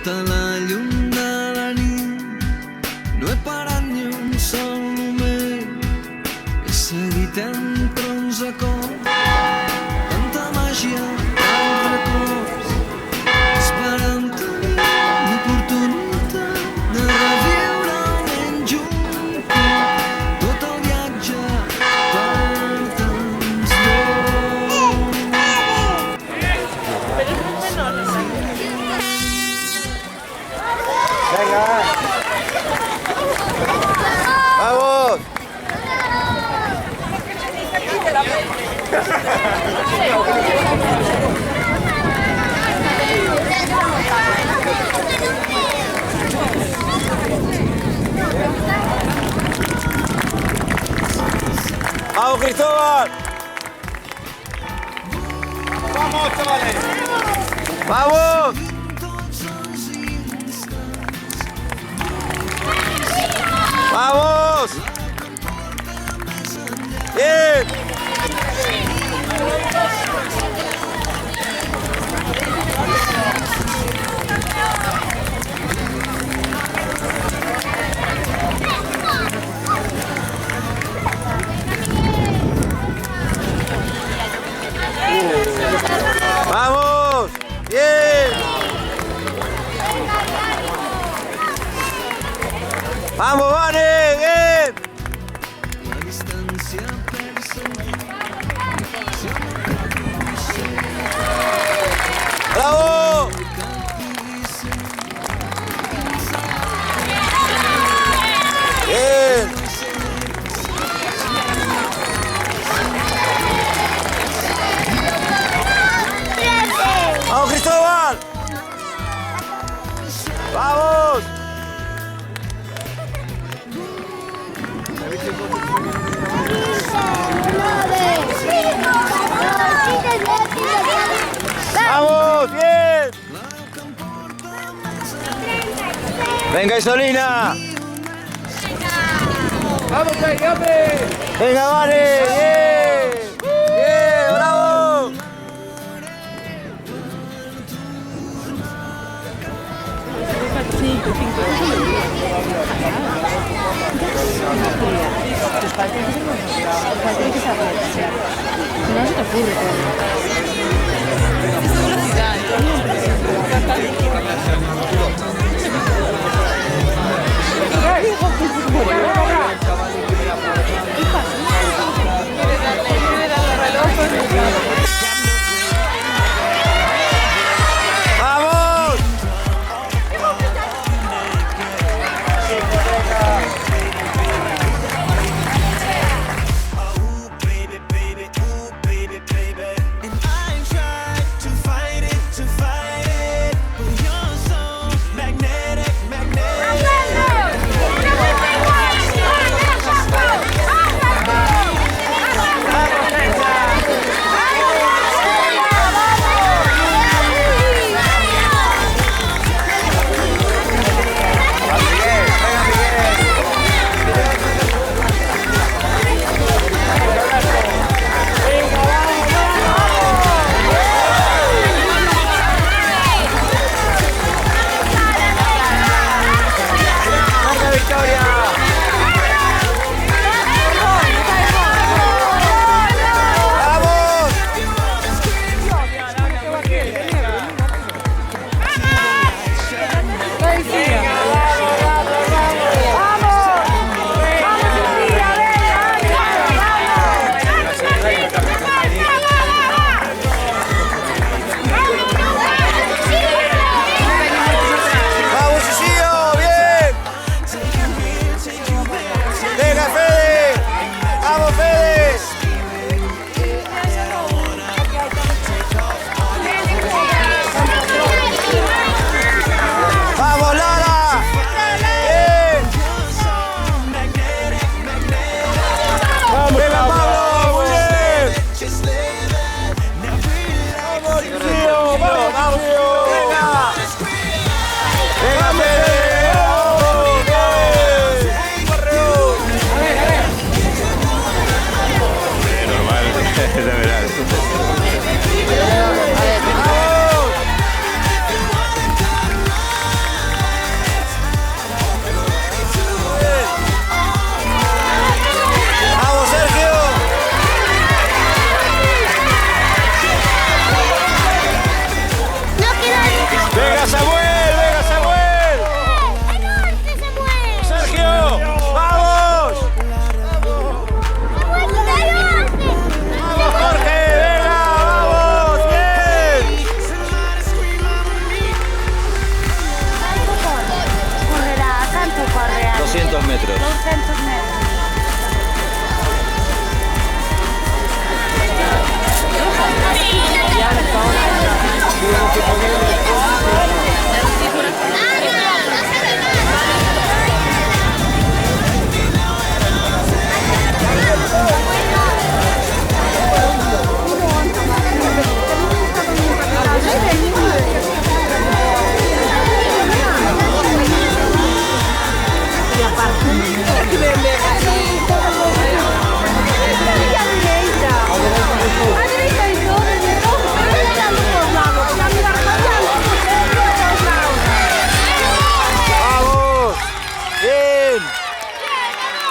sota la llum de la nit no he parat ni un sol moment, he seguit entre uns acords, tanta màgia, tant records, esperant tenir l'oportunitat de reviure almenys un cop tot el viatge per tants llocs. Venga. Vamos. Vamos, Cristóbal. Vamos, chavales. Vamos. ¡Vamos! ¡Bien! ¡Vamos! ¡Bien! ¡Vamos, Vane! ¡Bien! La distancia ¡Bravo! ¡Bien! ¡Vamos, Cristóbal! ¡Vamos! ¡Vamos! ¡Bien! ¡Venga, Isolina! ¡Vamos, hombre! ¡Venga, vale! ¡Bien! ¡Bien! ¡Bravo! No se te ocurre. ¡Vamos!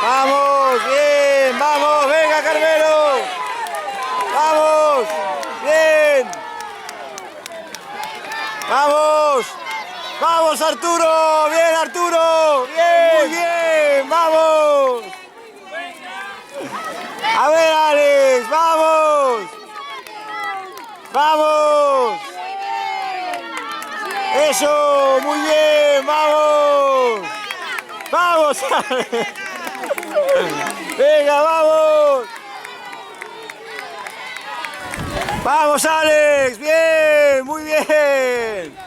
¡Vamos! ¡Bien! ¡Vamos! ¡Venga, Carmelo! ¡Vamos! ¡Bien! ¡Vamos! ¡Vamos, Arturo! ¡Bien, Arturo! ¡Bien! ¡Muy bien! ¡Vamos! A ver, Alex, ¡vamos! ¡Vamos! ¡Eso! ¡Muy bien! ¡Vamos! ¡Vamos, Alex! ¡Venga, vamos! ¡Vamos, Alex! ¡Bien! ¡Muy bien!